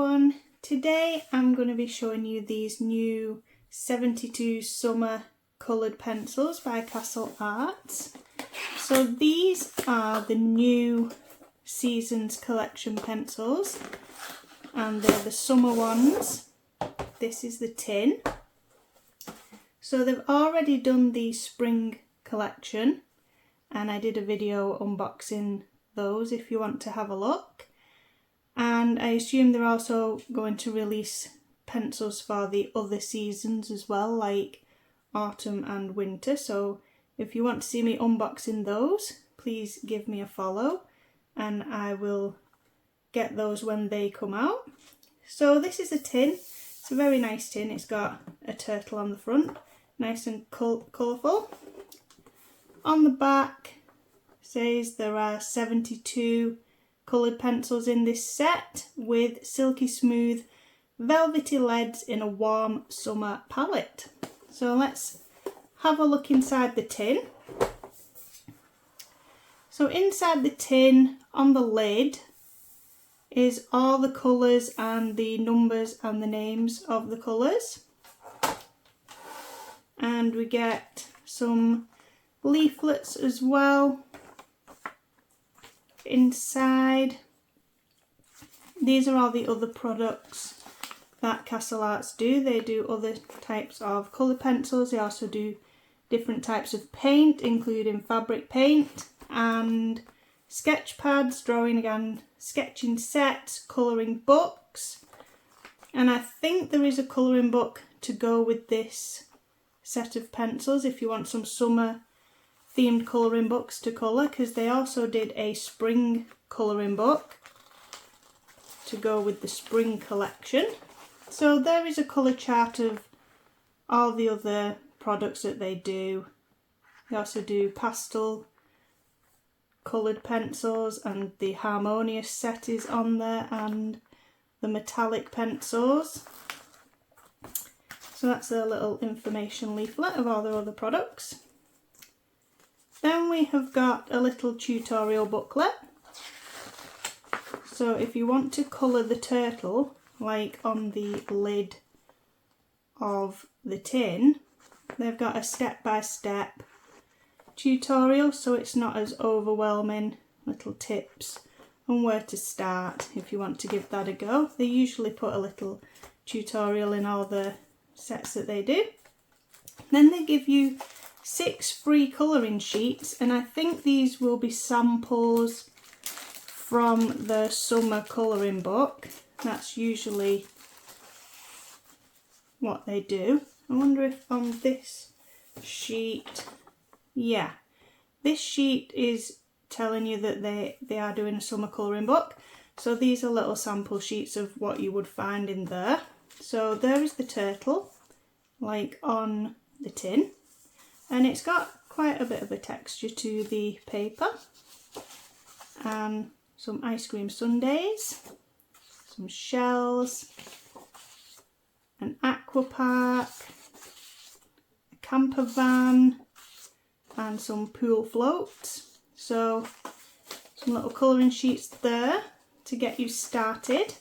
everyone, today I'm going to be showing you these new 72 summer coloured pencils by castlearts. So these are the new Seasons collection pencils and they're the summer ones. This is the tin. So they've already done the spring collection and I did a video unboxing those if you want to have a look. And I assume they're also going to release pencils for the other seasons as well, like autumn and winter. So if you want to see me unboxing those, please give me a follow and I will get those when they come out. So this is a tin. It's a very nice tin. It's got a turtle on the front, nice and colourful. On the back says there are 72 coloured pencils in this set with silky smooth velvety leads in a warm summer palette. So let's have a look inside the tin. So inside the tin on the lid is all the colours and the numbers and the names of the colours. And we get some leaflets as well inside. These are all the other products that castlearts do. They do other types of colour pencils. They also do different types of paint, including fabric paint and sketch pads, drawing again, sketching sets, colouring books. And I think there is a colouring book to go with this set of pencils if you want some summer themed colouring books to colour, because they also did a spring colouring book to go with the spring collection. So there is a colour chart of all the other products that they do. They also do pastel coloured pencils, and the harmonious set is on there, and the metallic pencils. So that's a little information leaflet of all their other products. Then we have got a little tutorial booklet. So if you want to colour the turtle, like on the lid of the tin, they've got a step-by-step tutorial, so it's not as overwhelming. Little tips on where to start if you want to give that a go. They usually put a little tutorial in all the sets that they do. Then they give you 6 free colouring sheets, and I think these will be samples from the summer colouring book. That's usually what they do. I wonder if on this sheet, yeah, this sheet is telling you that they are doing a summer colouring book. So these are little sample sheets of what you would find in there. So there is the turtle, like on the tin. And it's got quite a bit of a texture to the paper. And some ice cream sundaes, some shells, an aqua park, a camper van, and some pool floats. So some little colouring sheets there to get you started,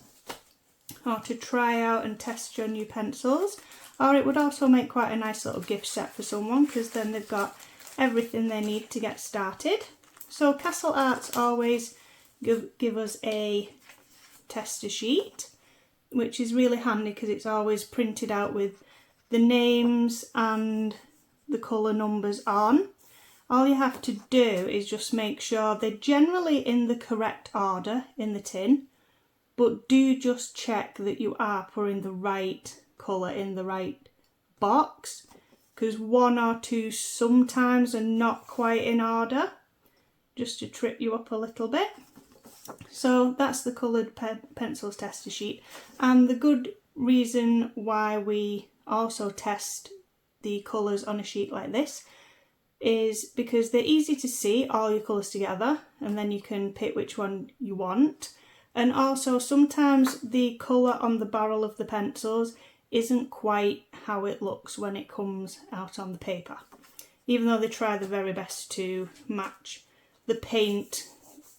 or to try out and test your new pencils. Or it would also make quite a nice little gift set for someone, because then they've got everything they need to get started. So castlearts always give us a tester sheet, which is really handy because it's always printed out with the names and the colour numbers on. All you have to do is just make sure they're generally in the correct order in the tin, but do just check that you are putting the right colour in the right box, because 1 or 2 sometimes are not quite in order, just to trip you up a little bit. So that's the coloured pencils tester sheet, and the good reason why we also test the colours on a sheet like this is because they're easy to see all your colours together, and then you can pick which one you want. And also sometimes the colour on the barrel of the pencils isn't quite how it looks when it comes out on the paper, even though they try their very best to match the paint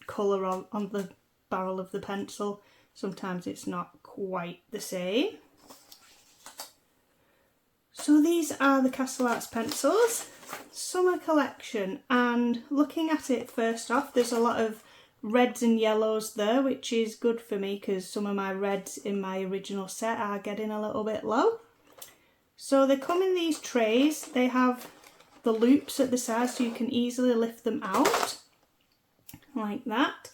colour on the barrel of the pencil. Sometimes it's not quite the same. So these are the Castle Arts pencils, summer collection, and looking at it first off, there's a lot of reds and yellows there, which is good for me because some of my reds in my original set are getting a little bit low. So they come in these trays, they have the loops at the side so you can easily lift them out like that,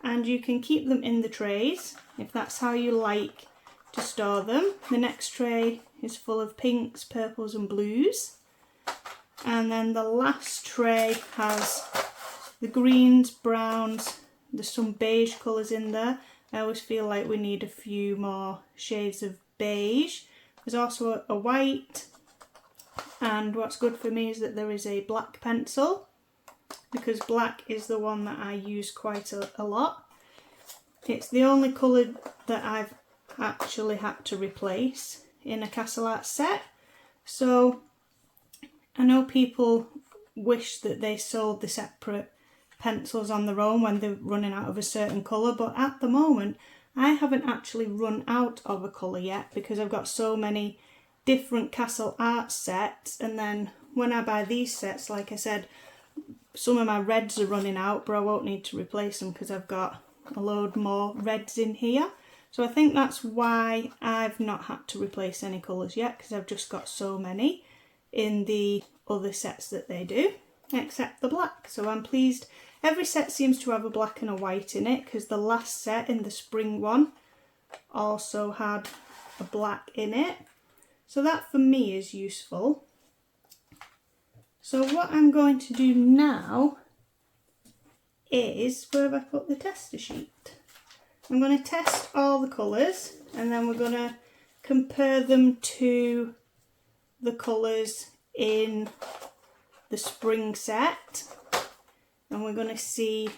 and you can keep them in the trays if that's how you like to store them. The next tray is full of pinks, purples and blues, and then the last tray has the greens, browns, there's some beige colours in there. I always feel like we need a few more shades of beige. There's also a white, and what's good for me is that there is a black pencil, because black is the one that I use quite a lot. It's the only colour that I've actually had to replace in a Castle Arts set. So I know people wish that they sold the separate pencils on their own when they're running out of a certain colour, but at the moment I haven't actually run out of a colour yet because I've got so many different Castle Arts sets, and then when I buy these sets, like I said, some of my reds are running out, but I won't need to replace them because I've got a load more reds in here. So I think that's why I've not had to replace any colours yet, because I've just got so many in the other sets that they do, except the black. So I'm pleased. Every set seems to have a black and a white in it, because the last set in the spring one also had a black in it. So that for me is useful. So what I'm going to do now is, where have I put the tester sheet? I'm going to test all the colours, and then we're going to compare them to the colours in the spring set, and we're going to see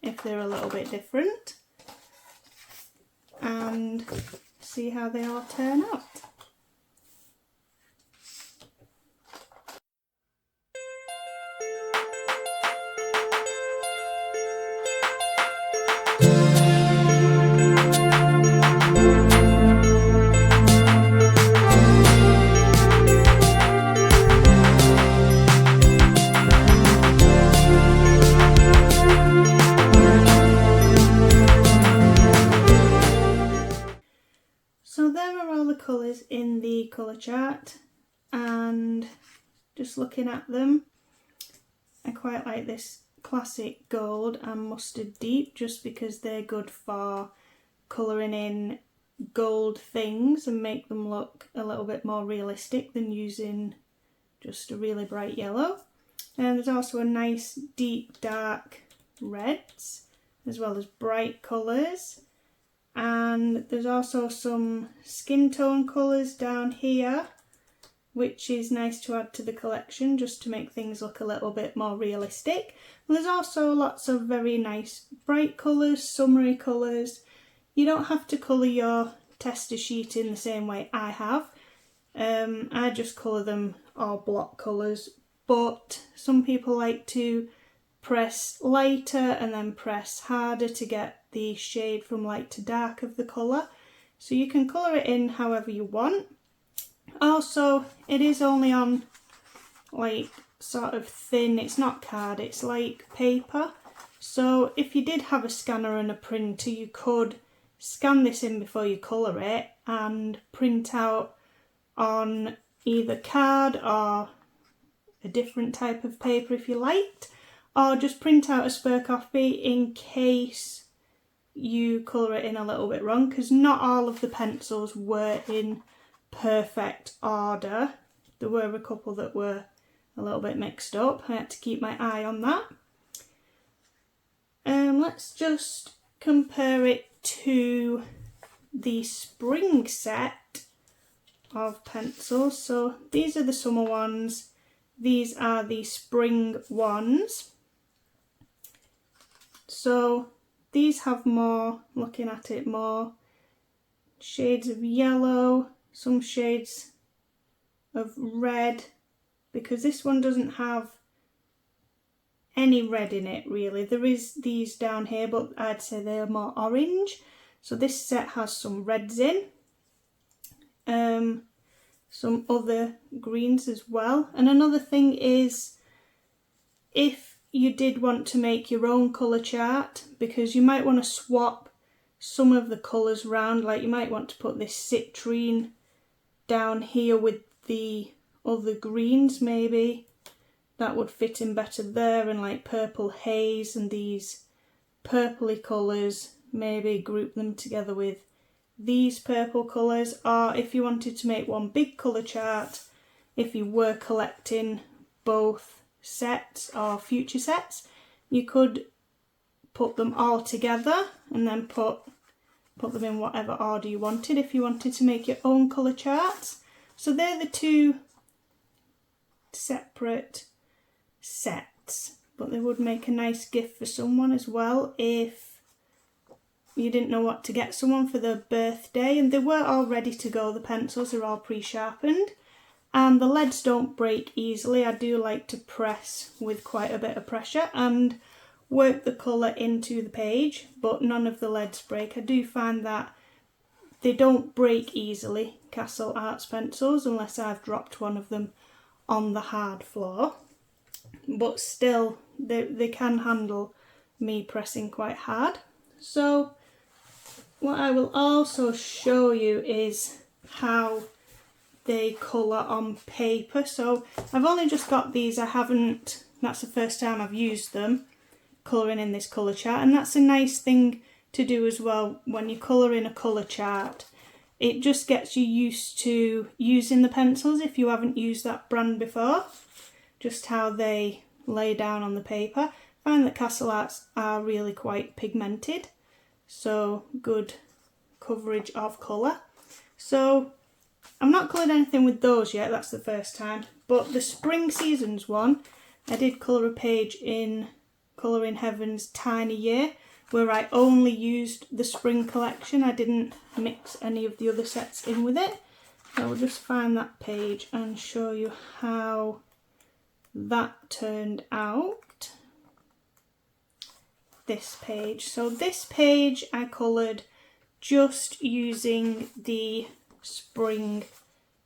if they're a little bit different and see how they all turn out. So there are all the colours in the colour chart, and just looking at them, I quite like this classic gold and mustard deep, just because they're good for colouring in gold things and make them look a little bit more realistic than using just a really bright yellow. And there's also a nice deep dark reds as well as bright colours. And there's also some skin tone colours down here, which is nice to add to the collection just to make things look a little bit more realistic. And there's also lots of very nice bright colours, summery colours. You don't have to colour your tester sheet in the same way I have. I just colour them all block colours, but some people like to press lighter and then press harder to get the shade from light to dark of the colour. So you can colour it in however you want. Also, it is only on like sort of thin, it's not card, it's like paper. So if you did have a scanner and a printer, you could scan this in before you colour it and print out on either card or a different type of paper if you liked, or just print out a spare copy in case you colour it in a little bit wrong, because not all of the pencils were in perfect order. There were a couple that were a little bit mixed up. I had to keep my eye on that. Let's just compare it to the spring set of pencils. So these are the summer ones, these are the spring ones. So these have more, looking at it, more shades of yellow, some shades of red, because this one doesn't have any red in it really. There is these down here, but I'd say they're more orange. So this set has some reds in, some other greens as well. And another thing is, if you did want to make your own colour chart, because you might want to swap some of the colours round, like you might want to put this citrine down here with the other greens, maybe that would fit in better there, and like purple haze and these purpley colours, maybe group them together with these purple colours. Or if you wanted to make one big colour chart, if you were collecting both sets or future sets, you could put them all together and then put them in whatever order you wanted if you wanted to make your own colour charts. So they're the two separate sets, but they would make a nice gift for someone as well if you didn't know what to get someone for their birthday. And they were all ready to go, the pencils are all pre-sharpened, and the leads don't break easily. I do like to press with quite a bit of pressure and work the colour into the page, but none of the leads break. I do find that they don't break easily, Castle Arts pencils, unless I've dropped one of them on the hard floor, but still they can handle me pressing quite hard. So what I will also show you is how they colour on paper. So I've only just got these, that's the first time I've used them, colouring in this colour chart, and that's a nice thing to do as well when you colour in a colour chart. It just gets you used to using the pencils if you haven't used that brand before, just how they lay down on the paper. I find that Castle Arts are really quite pigmented, so good coverage of colour. So I'm not coloured anything with those yet, that's the first time, but the Spring Seasons one, I did colour a page in Colour in Heaven's Tiny Year, where I only used the spring collection. I didn't mix any of the other sets in with it. I will just find that page and show you how that turned out. This page. So this page I coloured just using the spring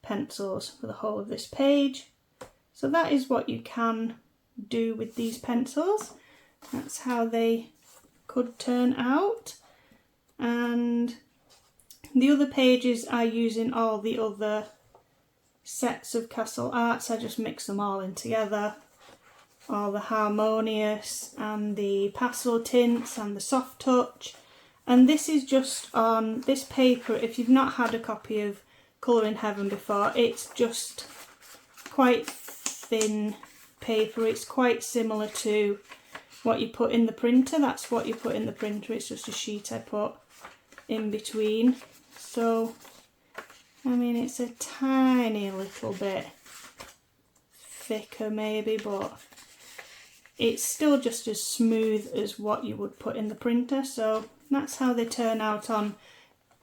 pencils for the whole of this page. So that is what you can do with these pencils. That's how they could turn out. And the other pages are using all the other sets of Castle Arts. I just mix them all in together. All the Harmonious and the Pastel Tints and the Soft Touch. And this is just on this paper. If you've not had a copy of Colour in Heaven before, it's just quite thin paper. It's quite similar to what you put in the printer. That's what you put in the printer. It's just a sheet I put in between. So, I mean, it's a tiny little bit thicker maybe, but it's still just as smooth as what you would put in the printer. So that's how they turn out on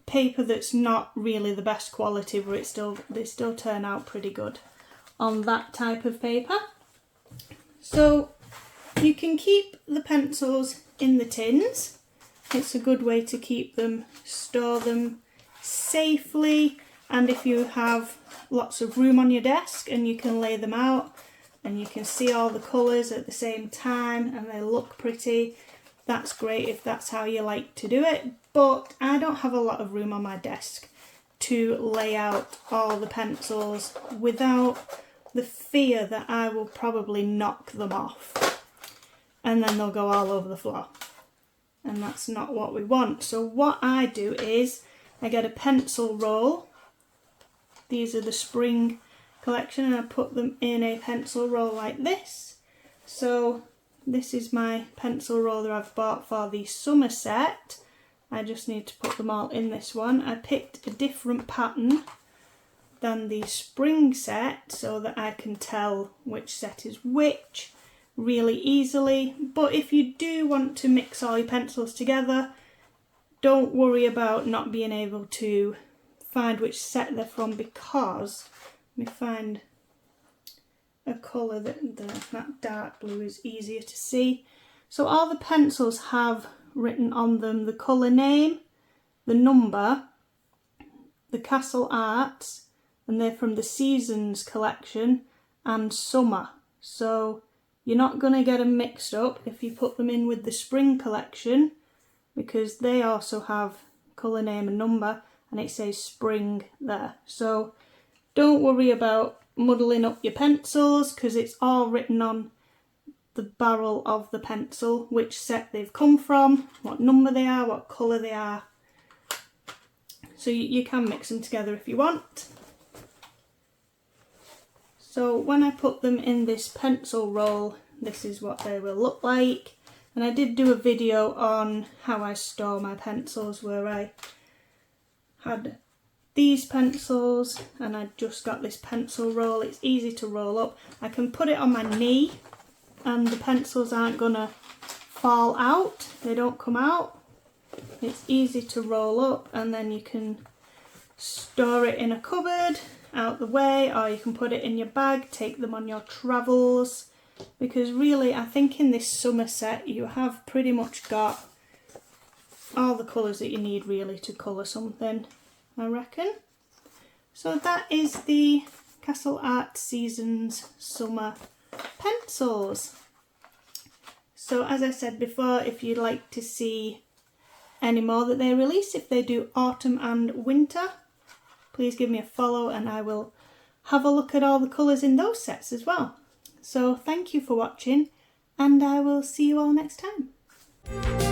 paper that's not really the best quality, but they still turn out pretty good on that type of paper. So you can keep the pencils in the tins. It's a good way to keep them, store them safely, and if you have lots of room on your desk and you can lay them out and you can see all the colours at the same time and they look pretty, that's great if that's how you like to do it. But I don't have a lot of room on my desk to lay out all the pencils without the fear that I will probably knock them off and then they'll go all over the floor, and that's not what we want. So what I do is I get a pencil roll. These are the spring collection, and I put them in a pencil roll like this. So this is my pencil roller I've bought for the summer set. I just need to put them all in this one. I picked a different pattern than the spring set so that I can tell which set is which really easily. But if you do want to mix all your pencils together, don't worry about not being able to find which set they're from, because let me find a colour that dark blue is easier to see. So all the pencils have written on them the colour name the number, the Castle Arts, and they're from the Seasons collection, and Summer. So you're not going to get them mixed up if you put them in with the Spring collection, because they also have colour name and number, and it says Spring there. So don't worry about muddling up your pencils, because it's all written on the barrel of the pencil, which set they've come from, what number they are, what colour they are. So you can mix them together if you want. So when I put them in this pencil roll, this is what they will look like. And I did do a video on how I store my pencils, where I had these pencils and I just got this pencil roll. It's easy to roll up. I can put it on my knee and the pencils aren't gonna fall out, they don't come out. It's easy to roll up, and then you can store it in a cupboard out the way, or you can put it in your bag, take them on your travels, because really I think in this summer set you have pretty much got all the colours that you need really to colour something, I reckon. So that is the Castle Art Seasons Summer pencils. So as I said before, if you'd like to see any more that they release, if they do autumn and winter, please give me a follow and I will have a look at all the colours in those sets as well. So thank you for watching, and I will see you all next time.